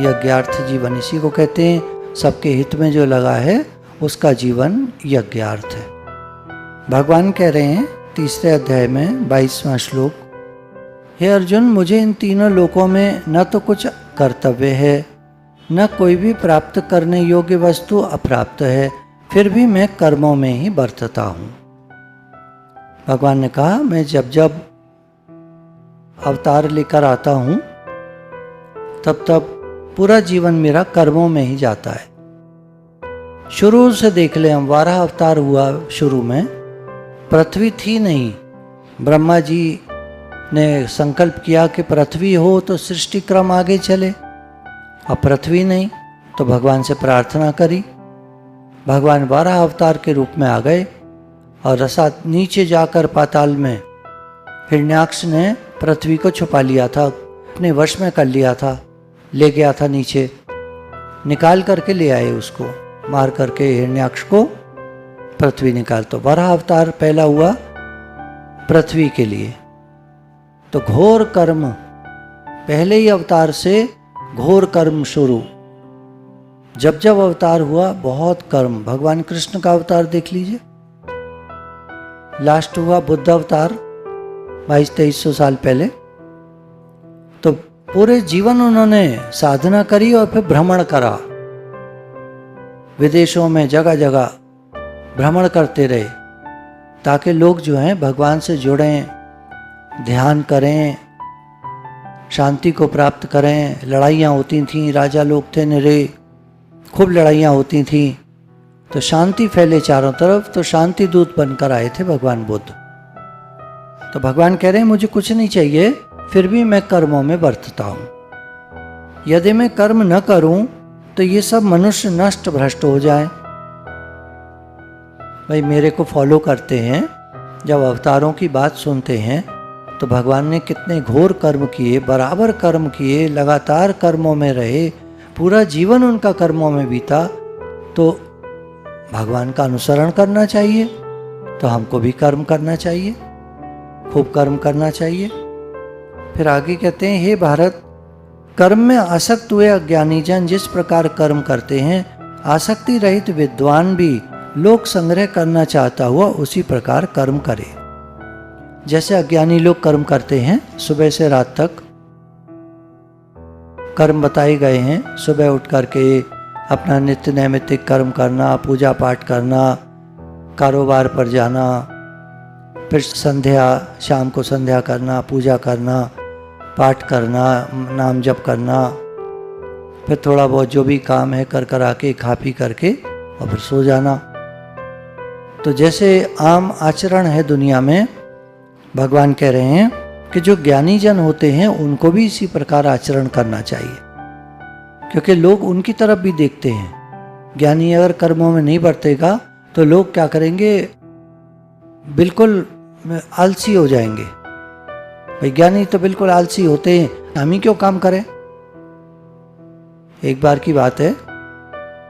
यज्ञार्थ जीवन इसी को कहते हैं। सबके हित में जो लगा है उसका जीवन यज्ञार्थ है। भगवान कह रहे हैं तीसरे अध्याय में 22वां श्लोक, हे अर्जुन, मुझे इन तीनों लोकों में न तो कुछ कर्तव्य है, न कोई भी प्राप्त करने योग्य वस्तु अप्राप्त है, फिर भी मैं कर्मों में ही बरतता हूँ। भगवान ने कहा, मैं जब जब अवतार लेकर आता हूँ तब तब पूरा जीवन मेरा कर्मों में ही जाता है। शुरू से देख ले, हम 12 अवतार हुआ। शुरू में पृथ्वी थी नहीं। ब्रह्मा जी ने संकल्प किया कि पृथ्वी हो तो सृष्टि क्रम आगे चले। अब पृथ्वी नहीं तो भगवान से प्रार्थना करी। भगवान 12 अवतार के रूप में आ गए और रसात नीचे जाकर पाताल में हिरण्याक्ष ने पृथ्वी को छुपा लिया था, अपने वश में कर लिया था, ले गया था नीचे, निकाल करके ले आए उसको, मार करके हिरण्याक्ष को पृथ्वी निकाल। तो 12 अवतार पहला हुआ पृथ्वी के लिए। तो घोर कर्म, पहले ही अवतार से घोर कर्म शुरू। जब जब अवतार हुआ बहुत कर्म। भगवान कृष्ण का अवतार देख लीजिए, लास्ट हुआ बुद्ध अवतार 2200-2300 साल पहले। तो पूरे जीवन उन्होंने साधना करी और फिर भ्रमण करा, विदेशों में जगह जगह भ्रमण करते रहे ताकि लोग जो हैं भगवान से जुड़ें, ध्यान करें, शांति को प्राप्त करें। लड़ाइयाँ होती थीं, राजा लोग थे निरे, खूब लड़ाइयाँ होती थीं, तो शांति फैले चारों तरफ। तो शांति दूत बनकर आए थे भगवान बुद्ध। तो भगवान कह रहे हैं मुझे कुछ नहीं चाहिए, फिर भी मैं कर्मों में बरतता हूँ। यदि मैं कर्म न करूँ तो ये सब मनुष्य नष्ट भ्रष्ट हो जाए। भाई मेरे को फॉलो करते हैं, जब अवतारों की बात सुनते हैं तो भगवान ने कितने घोर कर्म किए, बराबर कर्म किए, लगातार कर्मों में रहे, पूरा जीवन उनका कर्मों में बीता। तो भगवान का अनुसरण करना चाहिए, तो हमको भी कर्म करना चाहिए, खूब कर्म करना चाहिए। फिर आगे कहते हैं, हे भारत, कर्म में आसक्त हुए अज्ञानी जन जिस प्रकार कर्म करते हैं, आसक्ति रहित विद्वान भी लोक संग्रह करना चाहता हुआ उसी प्रकार कर्म करे। जैसे अज्ञानी लोग कर्म करते हैं, सुबह से रात तक कर्म बताए गए हैं। सुबह उठ करके अपना नित्य नैमित्तिक कर्म करना, पूजा पाठ करना, कारोबार पर जाना, फिर संध्या, शाम को संध्या करना, पूजा करना, पाठ करना, नाम जप करना, फिर थोड़ा बहुत जो भी काम है कर कर आके खा पी करके और फिर सो जाना। तो जैसे आम आचरण है दुनिया में, भगवान कह रहे हैं कि जो ज्ञानी जन होते हैं उनको भी इसी प्रकार आचरण करना चाहिए, क्योंकि लोग उनकी तरफ भी देखते हैं। ज्ञानी अगर कर्मों में नहीं बरतेगा तो लोग क्या करेंगे, बिल्कुल आलसी हो जाएंगे। वैज्ञानिक तो बिल्कुल आलसी होते हैं, हम ही क्यों काम करें। एक बार की बात है,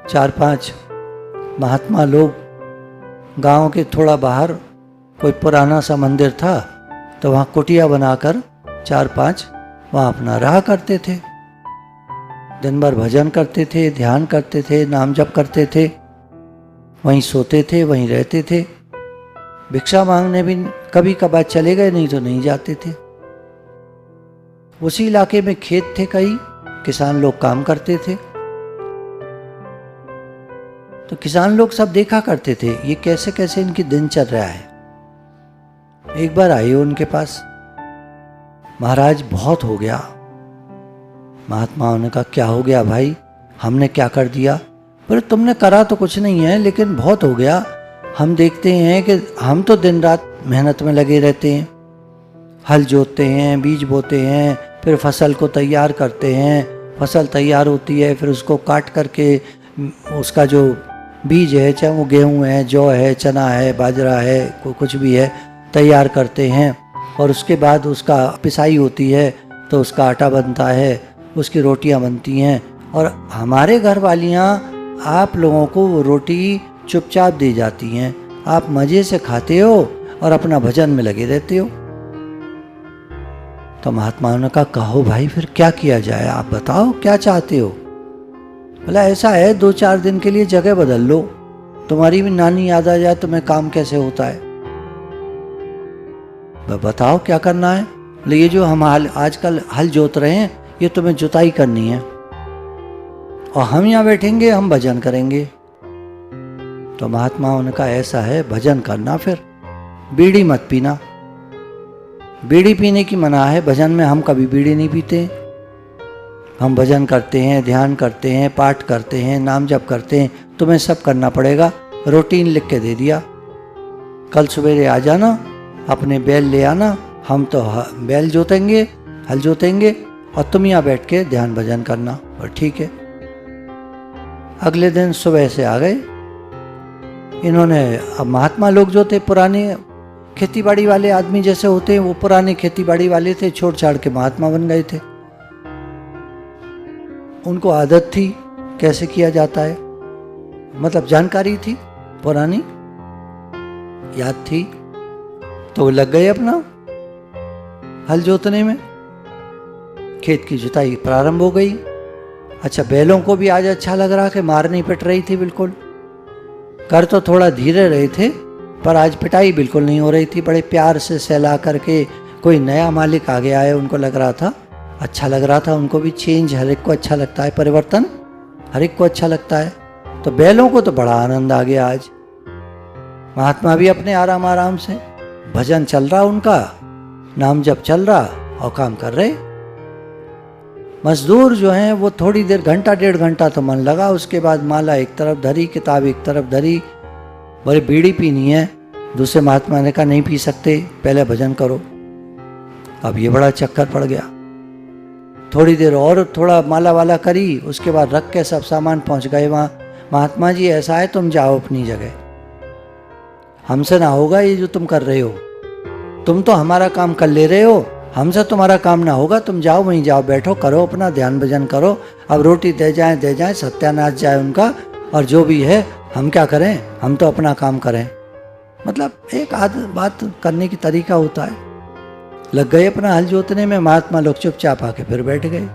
4-5 महात्मा लोग गांव के थोड़ा बाहर कोई पुराना सा मंदिर था, तो वहाँ कुटिया बनाकर 4-5 वहाँ अपना रहा करते थे। दिन भर भजन करते थे, ध्यान करते थे, नाम जप करते थे, वहीं सोते थे, वहीं रहते थे। भिक्षा मांगने भी कभी कभार चले गए, नहीं तो नहीं जाते थे। उसी इलाके में खेत थे, कई किसान लोग काम करते थे। तो किसान लोग सब देखा करते थे ये कैसे कैसे इनकी दिन चल रहा है। एक बार आए उनके पास, महाराज बहुत हो गया। महात्माओं ने कहा क्या हो गया भाई, हमने क्या कर दिया। पर तुमने करा तो कुछ नहीं है, लेकिन बहुत हो गया। हम देखते हैं कि हम तो दिन रात मेहनत में लगे रहते हैं, हल जोतते हैं, बीज बोते हैं, फिर फसल को तैयार करते हैं। फसल तैयार होती है, फिर उसको काट करके उसका जो बीज है, चाहे वो गेहूँ है, जौ है, चना है, बाजरा है, कुछ भी है, तैयार करते हैं। और उसके बाद उसका पिसाई होती है तो उसका आटा बनता है, उसकी रोटियां बनती हैं। और हमारे घर वालियाँ आप लोगों को वो रोटी चुपचाप दी जाती हैं, आप मज़े से खाते हो और अपना भजन में लगे रहते हो। तो महात्माओं ने कहा कहो भाई फिर क्या किया जाए, आप बताओ क्या चाहते हो। बोला ऐसा है 2-4 दिन के लिए जगह बदल लो, तुम्हारी भी नानी याद आ जाए तुम्हें काम कैसे होता है। बताओ क्या करना है। बोले ये जो हम आजकल हल जोत रहे हैं ये तुम्हें जुताई करनी है, और हम यहाँ बैठेंगे हम भजन करेंगे। तो महात्माओं ने कहा ऐसा है भजन करना, फिर बीड़ी मत पीना, बीड़ी पीने की मना है, भजन में हम कभी बीड़ी नहीं पीते। हम भजन करते हैं, ध्यान करते हैं, पाठ करते हैं, नाम जप करते हैं, तुम्हें सब करना पड़ेगा। रूटीन लिख के दे दिया, कल सवेरे आ जाना, अपने बैल ले आना, हम तो बैल जोतेंगे, हल जोतेंगे, और तुम यहाँ बैठ के ध्यान भजन करना। और ठीक है। अगले दिन सुबह से आ गए इन्होंने। अब महात्मा लोग जो थे पुराने खेतीबाड़ी वाले आदमी जैसे होते हैं, वो पुराने खेतीबाड़ी वाले थे, छोड़ छाड़ के महात्मा बन गए थे। उनको आदत थी कैसे किया जाता है, मतलब जानकारी थी पुरानी, याद थी, तो वो लग गए अपना हल जोतने में। खेत की जुताई प्रारंभ हो गई। अच्छा, बैलों को भी आज अच्छा लग रहा कि मार नहीं पिट रही थी बिल्कुल। कर तो थोड़ा धीरे रहे थे पर आज पिटाई बिल्कुल नहीं हो रही थी, बड़े प्यार से सहला करके। कोई नया मालिक आ गया है, उनको लग रहा था अच्छा लग रहा था। उनको भी चेंज हर एक को अच्छा लगता है, परिवर्तन हर एक को अच्छा लगता है। तो बैलों को तो बड़ा आनंद आ गया आज। महात्मा भी अपने आराम आराम से, भजन चल रहा उनका, नाम जप चल रहा और काम कर रहे। मजदूर जो हैं वो थोड़ी देर, घंटा 1.5 घंटा तो मन लगा, उसके बाद माला एक तरफ धरी, किताब एक तरफ धरी, बोले बीड़ी पीनी है। दूसरे महात्मा ने कहा नहीं पी सकते, पहले भजन करो। अब ये बड़ा चक्कर पड़ गया। थोड़ी देर और थोड़ा माला वाला करी, उसके बाद रख के सब सामान पहुंच गए वहाँ। महात्मा जी ऐसा है तुम जाओ अपनी जगह, हमसे ना होगा ये जो तुम कर रहे हो, तुम तो हमारा काम कर ले रहे हो, हमसे तुम्हारा काम ना होगा, तुम जाओ वहीं जाओ, बैठो, करो अपना ध्यान भजन करो। अब रोटी दे जाए सत्यानाश जाए उनका, और जो भी है हम क्या करें, हम तो अपना काम करें। मतलब एक बात करने की तरीका होता है। लग गए अपना हल जोतने में, महात्मा लोग चुपचाप आके फिर बैठ गए।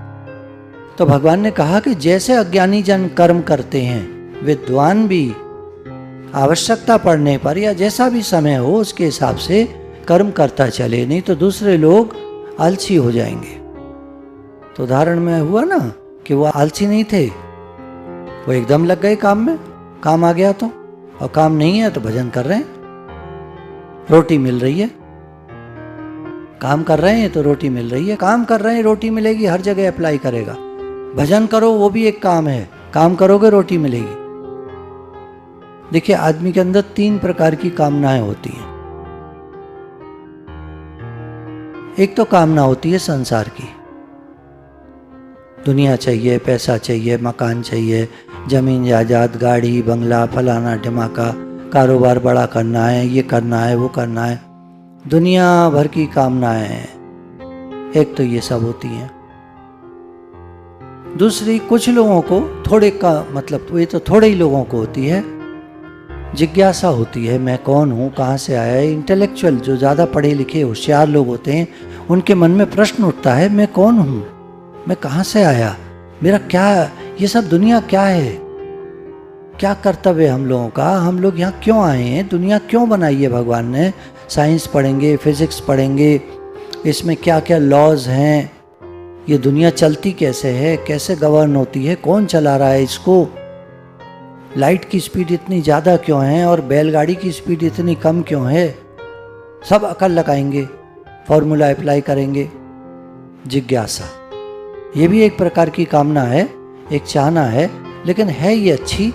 तो भगवान ने कहा कि जैसे अज्ञानी जन कर्म करते हैं, विद्वान भी आवश्यकता पड़ने पर या जैसा भी समय हो उसके हिसाब से कर्म करता चले, नहीं तो दूसरे लोग आलसी हो जाएंगे। तो उदाहरण में हुआ ना कि वो आलसी नहीं थे, वो एकदम लग गए काम में, काम आ गया तो, और काम नहीं है तो भजन कर रहे हैं, रोटी मिल रही है। काम कर रहे हैं तो रोटी मिल रही है, काम कर रहे हैं रोटी मिलेगी, हर जगह अप्लाई करेगा। भजन करो वो भी एक काम है, काम करोगे रोटी मिलेगी। देखिए आदमी के अंदर 3 प्रकार की कामनाएं होती हैं। एक तो कामना होती है संसार की, दुनिया चाहिए, पैसा चाहिए, मकान चाहिए, जमीन जायदाद, गाड़ी बंगला, फलाना ढिमाका, कारोबार बड़ा करना है, ये करना है, वो करना है, दुनिया भर की कामनाएं हैं। एक तो ये सब होती हैं। दूसरी कुछ लोगों को, थोड़े का मतलब ये तो थोड़े ही लोगों को होती है, जिज्ञासा होती है, मैं कौन हूँ, कहाँ से आया है। इंटेलेक्चुअल जो ज़्यादा पढ़े लिखे होशियार लोग होते हैं, उनके मन में प्रश्न उठता है, मैं कौन हूँ, मैं कहाँ से आया, मेरा क्या, ये सब दुनिया क्या है, क्या कर्तव्य हम लोगों का, हम लोग यहाँ क्यों आए हैं, दुनिया क्यों बनाई है भगवान ने। साइंस पढ़ेंगे, फिजिक्स पढ़ेंगे, इसमें क्या क्या लॉज हैं, ये दुनिया चलती कैसे है, कैसे गवर्न होती है, कौन चला रहा है इसको, लाइट की स्पीड इतनी ज़्यादा क्यों है और बैलगाड़ी की स्पीड इतनी कम क्यों है। सब अकल लगाएंगे, फॉर्मूला अप्लाई करेंगे। जिज्ञासा ये भी एक प्रकार की कामना है, एक चाहना है, लेकिन है ये अच्छी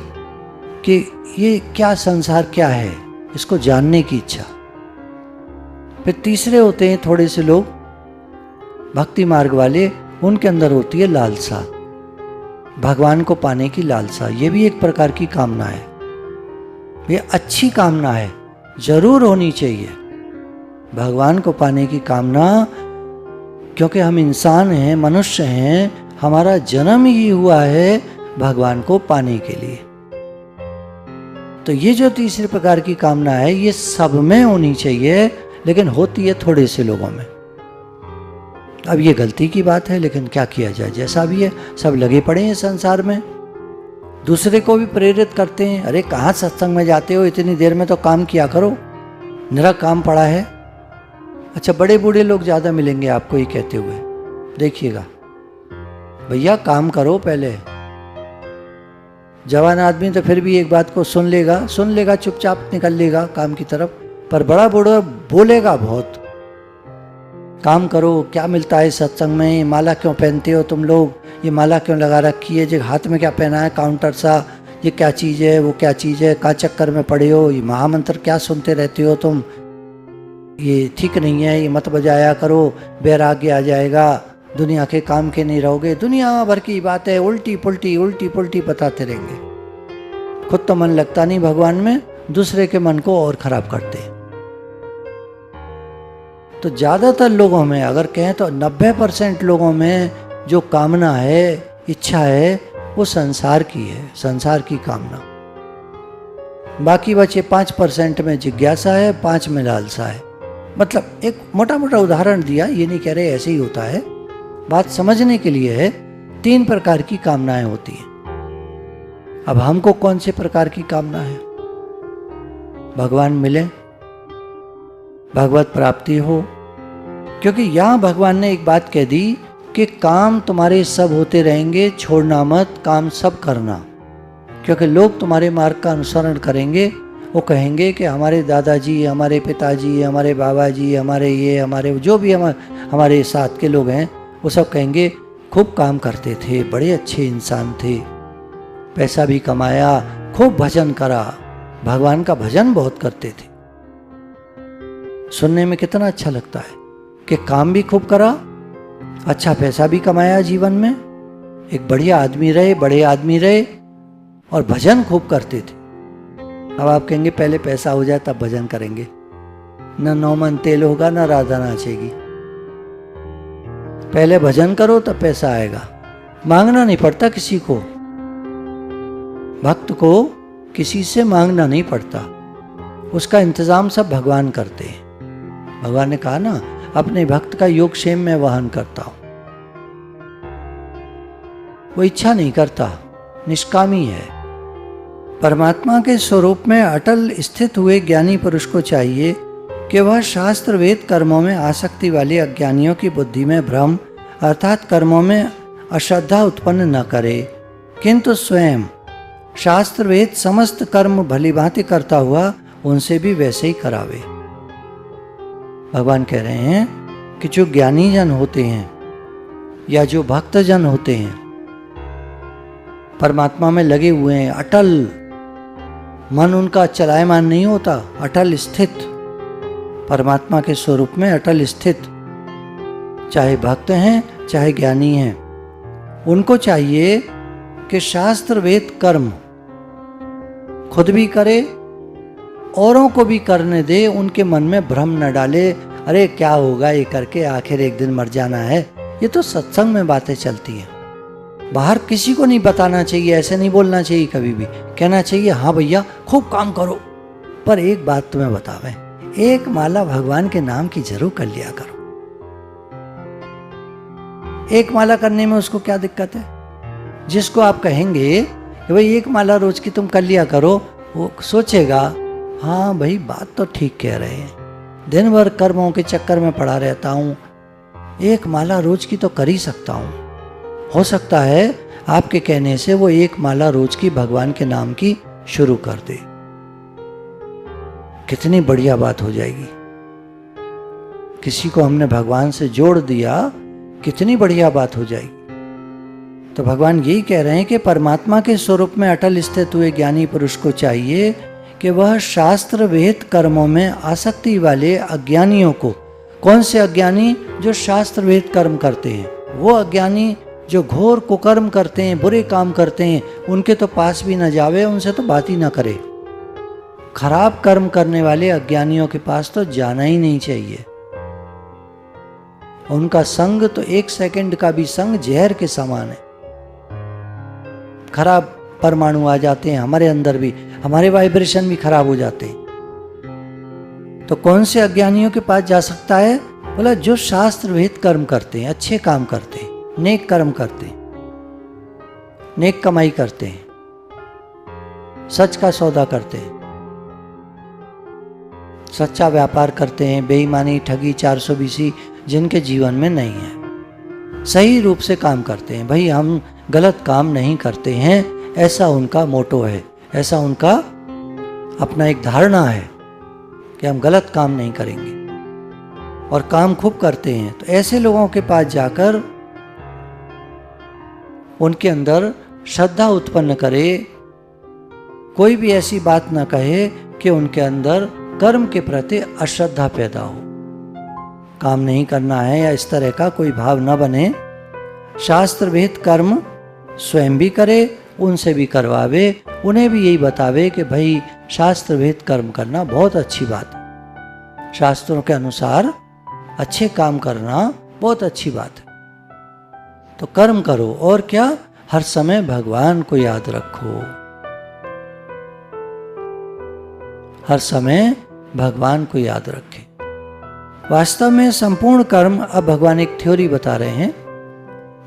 कि ये क्या संसार क्या है, इसको जानने की इच्छा। फिर तीसरे होते हैं थोड़े से लोग भक्ति मार्ग वाले, उनके अंदर होती है लालसा, भगवान को पाने की लालसा। ये भी एक प्रकार की कामना है, ये अच्छी कामना है, जरूर होनी चाहिए भगवान को पाने की कामना, क्योंकि हम इंसान हैं, मनुष्य हैं, हमारा जन्म ही हुआ है भगवान को पाने के लिए। तो ये जो तीसरे प्रकार की कामना है, ये सब में होनी चाहिए, लेकिन होती है थोड़े से लोगों में। अब ये गलती की बात है, लेकिन क्या किया जाए, जैसा भी है। सब लगे पड़े हैं संसार में, दूसरे को भी प्रेरित करते हैं। अरे कहाँ सत्संग में जाते हो, इतनी देर में तो काम किया करो, निरा काम पड़ा है। अच्छा, बड़े बूढ़े लोग ज़्यादा मिलेंगे आपको ये कहते हुए, देखिएगा भैया काम करो पहले। जवान आदमी तो फिर भी एक बात को सुन लेगा, चुपचाप निकल लेगा काम की तरफ, पर बड़ा बूढ़ा बोलेगा बहुत। काम करो, क्या मिलता है सत्संग में, ये माला क्यों पहनते हो तुम लोग, ये माला क्यों लगा रखी है, जो हाथ में क्या पहना है काउंटर सा, ये क्या चीज़ है, वो क्या चीज़ है, कहाँ चक्कर में पड़े हो, ये महामंत्र क्या सुनते रहते हो तुम, ये ठीक नहीं है, ये मत बजाया करो, वैराग्य आ जाएगा, दुनिया के काम के नहीं रहोगे। दुनिया भर की बात है, उल्टी पुल्टी बताते रहेंगे। खुद तो मन लगता नहीं भगवान में, दूसरे के मन को और खराब करते हैं। तो ज़्यादातर लोगों में अगर कहें तो 90% लोगों में जो कामना है, इच्छा है, वो संसार की है, संसार की कामना। बाकी बचे 5% में जिज्ञासा है, 5 में लालसा है। मतलब एक मोटा उदाहरण दिया, ये नहीं कह रहे ऐसे ही होता है, बात समझने के लिए है। 3 प्रकार की कामनाएं होती हैं। अब हमको कौन से प्रकार की कामना है? भगवान मिले, भगवत प्राप्ति हो। क्योंकि यहाँ भगवान ने एक बात कह दी कि काम तुम्हारे सब होते रहेंगे, छोड़ना मत, काम सब करना। क्योंकि लोग तुम्हारे मार्ग का अनुसरण करेंगे, वो कहेंगे कि हमारे दादाजी, हमारे पिताजी, हमारे बाबा जी, हमारे जो भी हमारे साथ के लोग हैं, वो सब कहेंगे खूब काम करते थे, बड़े अच्छे इंसान थे, पैसा भी कमाया, खूब भजन करा, भगवान का भजन बहुत करते थे। सुनने में कितना अच्छा लगता है कि काम भी खूब करा, अच्छा पैसा भी कमाया, जीवन में एक बढ़िया आदमी रहे, बड़े आदमी रहे, और भजन खूब करते थे। अब आप कहेंगे पहले पैसा हो जाए तब भजन करेंगे, न 9 मन तेल होगा, न राधा नाचेगी। पहले भजन करो तब पैसा आएगा। मांगना नहीं पड़ता किसी को, भक्त को किसी से मांगना नहीं पड़ता, उसका इंतजाम सब भगवान करते हैं। भगवान ने कहा ना, अपने भक्त का योगक्षेम में वहन करता हूं। वो इच्छा नहीं करता, निष्कामी है। परमात्मा के स्वरूप में अटल स्थित हुए ज्ञानी पुरुष को चाहिए कि वह शास्त्र वेद कर्मों में आसक्ति वाले अज्ञानियों की बुद्धि में भ्रम अर्थात कर्मों में अश्रद्धा उत्पन्न न करे, किंतु स्वयं शास्त्र वेद समस्त कर्म भली भांति करता हुआ उनसे भी वैसे ही करावे। भगवान कह रहे हैं कि जो ज्ञानी जन होते हैं या जो भक्त जन होते हैं, परमात्मा में लगे हुए हैं, अटल मन उनका चलायमान नहीं होता, अटल स्थित, परमात्मा के स्वरूप में अटल स्थित, चाहे भक्त हैं चाहे ज्ञानी हैं, उनको चाहिए कि शास्त्र वेद कर्म खुद भी करे, औरों को भी करने दे, उनके मन में भ्रम न डाले, अरे क्या होगा ये करके, आखिर एक दिन मर जाना है। ये तो सत्संग में बातें चलती हैं, बाहर किसी को नहीं बताना चाहिए, ऐसे नहीं बोलना चाहिए कभी भी। कहना चाहिए हाँ भैया खूब काम करो, पर एक बात तुम्हें बतावें, एक माला भगवान के नाम की जरूर कर लिया करो। एक माला करने में उसको क्या दिक्कत है? जिसको आप कहेंगे कि भाई एक माला रोज की तुम कर लिया करो, वो सोचेगा हाँ भाई बात तो ठीक कह रहे हैं, दिन भर कर्मों के चक्कर में पड़ा रहता हूँ, एक माला रोज की तो कर ही सकता हूँ। हो सकता है आपके कहने से वो एक माला रोज की भगवान के नाम की शुरू कर दे, कितनी बढ़िया बात हो जाएगी। किसी को हमने भगवान से जोड़ दिया, कितनी बढ़िया बात हो जाएगी। तो भगवान यही कह रहे हैं कि परमात्मा के स्वरूप में अटल स्थित हुए ज्ञानी पुरुष को चाहिए कि वह शास्त्र वेद कर्मों में आसक्ति वाले अज्ञानियों को, कौन से अज्ञानी? जो शास्त्र वेद कर्म करते हैं, वो अज्ञानी जो घोर कुकर्म करते हैं, बुरे काम करते हैं, उनके तो पास भी न जावे, उनसे तो बात ही ना करे। खराब कर्म करने वाले अज्ञानियों के पास तो जाना ही नहीं चाहिए। उनका संग तो 1 सेकंड का भी संग जहर के समान है। खराब परमाणु आ जाते हैं हमारे अंदर भी, हमारे वाइब्रेशन भी खराब हो जाते हैं। तो कौन से अज्ञानियों के पास जा सकता है? बोला जो शास्त्र विहित कर्म करते हैं, अच्छे काम करते हैं, नेक कर्म करते हैं, नेक कमाई करते हैं, सच का सौदा करते हैं, सच्चा व्यापार करते हैं, बेईमानी, ठगी, 420 जिनके जीवन में नहीं है, सही रूप से काम करते हैं, भाई हम गलत काम नहीं करते हैं, ऐसा उनका मोटो है, ऐसा उनका अपना एक धारणा है कि हम गलत काम नहीं करेंगे और काम खूब करते हैं। तो ऐसे लोगों के पास जाकर उनके अंदर श्रद्धा उत्पन्न करे, कोई भी ऐसी बात ना कहे कि उनके अंदर कर्म के प्रति अश्रद्धा पैदा हो, काम नहीं करना है या इस तरह का कोई भाव न बने। शास्त्र विहित कर्म स्वयं भी करे, उनसे भी करवावे, उन्हें भी यही बतावे कि भाई शास्त्र विहित कर्म करना बहुत अच्छी बात है, शास्त्रों के अनुसार अच्छे काम करना बहुत अच्छी बात है। तो कर्म करो और क्या, हर समय भगवान को याद रखो, हर समय भगवान को याद रखें। वास्तव में संपूर्ण कर्म, अब भगवान एक थ्योरी बता रहे हैं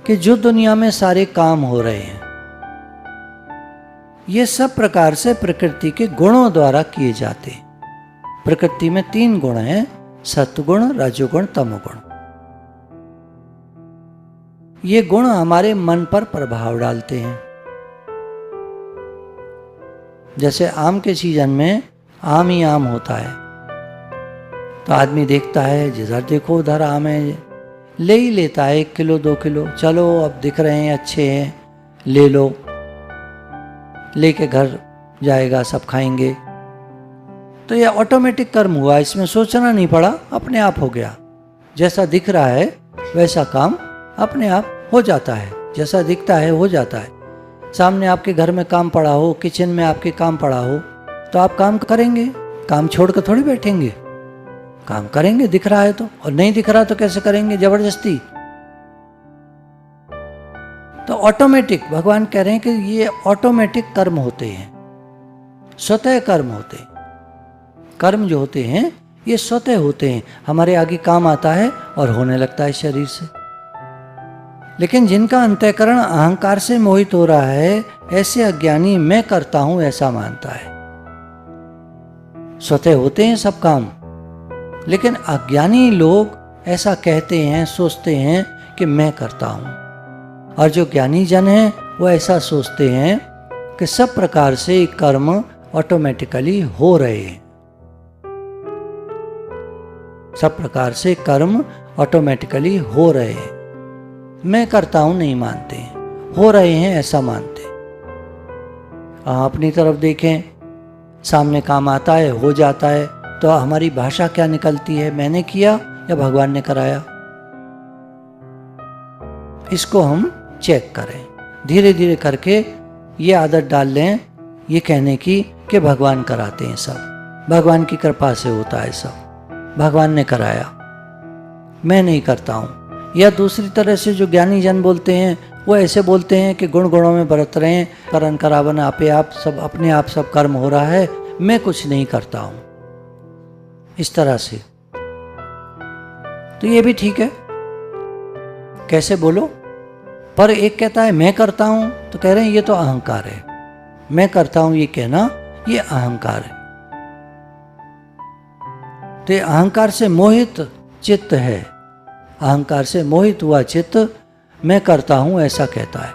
कि जो दुनिया में सारे काम हो रहे हैं ये सब प्रकार से प्रकृति के गुणों द्वारा किए जाते हैं। प्रकृति में 3 गुण हैं, सत्वगुण, रजोगुण, तमोगुण। ये गुण हमारे मन पर प्रभाव डालते हैं। जैसे आम के सीजन में आम ही आम होता है, तो आदमी देखता है जिधर देखो उधर आम है, ले ही लेता है 1 किलो 2 किलो, चलो अब दिख रहे हैं अच्छे हैं ले लो, लेके घर जाएगा, सब खाएंगे। तो यह ऑटोमेटिक कर्म हुआ, इसमें सोचना नहीं पड़ा, अपने आप हो गया। जैसा दिख रहा है वैसा काम अपने आप हो जाता है, जैसा दिखता है हो जाता है। सामने आपके घर में काम पड़ा हो, किचन में आपके काम पड़ा हो, तो आप काम करेंगे, काम छोड़कर थोड़ी बैठेंगे, काम करेंगे, दिख रहा है तो। और नहीं दिख रहा तो कैसे करेंगे, जबरदस्ती। तो ऑटोमेटिक, भगवान कह रहे हैं कि ये ऑटोमेटिक कर्म होते हैं, स्वतः कर्म होते हैं। कर्म जो होते हैं ये स्वतः होते हैं, हमारे आगे काम आता है और होने लगता है शरीर से। लेकिन जिनका अंतःकरण अहंकार से मोहित हो रहा है, ऐसे अज्ञानी मैं करता हूं ऐसा मानता है। स्वतः होते हैं सब काम, लेकिन अज्ञानी लोग ऐसा कहते हैं, सोचते हैं कि मैं करता हूं। और जो ज्ञानी जन हैं वो ऐसा सोचते हैं कि सब प्रकार से कर्म ऑटोमेटिकली हो रहे हैं, सब प्रकार से कर्म ऑटोमेटिकली हो रहे हैं। मैं करता हूं नहीं मानते हैं, हो रहे हैं ऐसा मानते हैं। अपनी तरफ देखें, सामने काम आता है, हो जाता है, तो हमारी भाषा क्या निकलती है, मैंने किया या भगवान ने कराया। इसको हम चेक करें, धीरे धीरे करके ये आदत डाल लें ये कहने की कि भगवान कराते हैं सब, भगवान की कृपा से होता है सब, भगवान ने कराया, मैं नहीं करता हूँ। या दूसरी तरह से जो ज्ञानी जन बोलते हैं वो ऐसे बोलते हैं कि गुण गुणों में बरत रहे हैं, करन करावन आपे आप, सब अपने आप सब कर्म हो रहा है, मैं कुछ नहीं करता हूँ, इस तरह से। तो ये भी ठीक है, कैसे बोलो। पर एक कहता है मैं करता हूं, तो कह रहे हैं ये तो अहंकार है। मैं करता हूं ये कहना ये अहंकार है। तो ये अहंकार से मोहित चित्त है, अहंकार से मोहित हुआ चित्त मैं करता हूं ऐसा कहता है।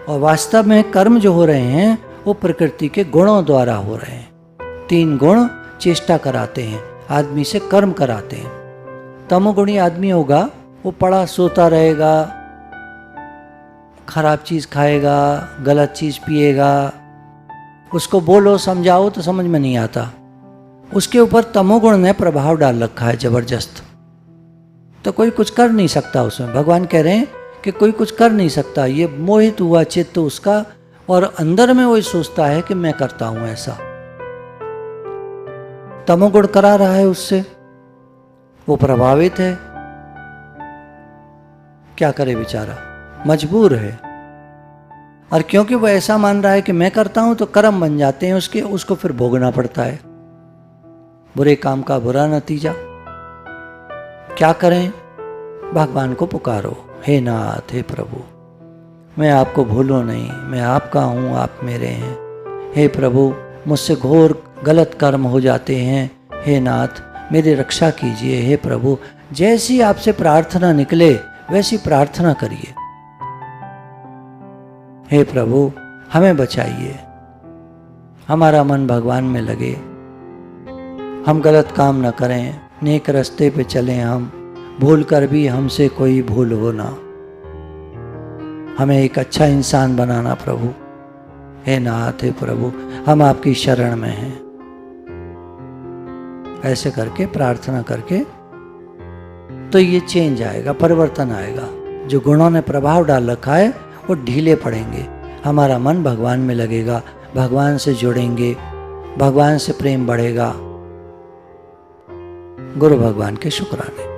और वास्तव में कर्म जो हो रहे हैं वो प्रकृति के गुणों द्वारा हो रहे हैं। 3 गुण चेष्टा कराते हैं, आदमी से कर्म कराते हैं। तमोगुणी आदमी होगा वो पड़ा सोता रहेगा, खराब चीज खाएगा, गलत चीज पिएगा, उसको बोलो समझाओ तो समझ में नहीं आता। उसके ऊपर तमोगुण ने प्रभाव डाल रखा है जबरदस्त, तो कोई कुछ कर नहीं सकता उसमें। भगवान कह रहे हैं कि कोई कुछ कर नहीं सकता, ये मोहित हुआ चित्त उसका, और अंदर में वही सोचता है कि मैं करता हूं ऐसा। तमोगुण करा रहा है उससे, वो प्रभावित है, क्या करे बेचारा, मजबूर है। और क्योंकि वो ऐसा मान रहा है कि मैं करता हूं, तो कर्म बन जाते हैं उसके, उसको फिर भोगना पड़ता है बुरे काम का बुरा नतीजा। क्या करें? भगवान को पुकारो, हे नाथ, हे प्रभु, मैं आपको भूलूं नहीं, मैं आपका हूँ, आप मेरे हैं। हे प्रभु, मुझसे घोर गलत कर्म हो जाते हैं, हे नाथ मेरी रक्षा कीजिए। हे प्रभु, जैसी आपसे प्रार्थना निकले वैसी प्रार्थना करिए। हे प्रभु, हमें बचाइए, हमारा मन भगवान में लगे, हम गलत काम न करें, नेक रास्ते पे चलें, हम भूल कर भी हमसे कोई भूल हो ना, हमें एक अच्छा इंसान बनाना प्रभु। हे नाथ, हे प्रभु, हम आपकी शरण में हैं। ऐसे करके प्रार्थना करके तो ये चेंज आएगा, परिवर्तन आएगा। जो गुणों ने प्रभाव डाल रखा है वो ढीले पड़ेंगे, हमारा मन भगवान में लगेगा, भगवान से जुड़ेंगे, भगवान से प्रेम बढ़ेगा। गुरु भगवान के शुक्राने।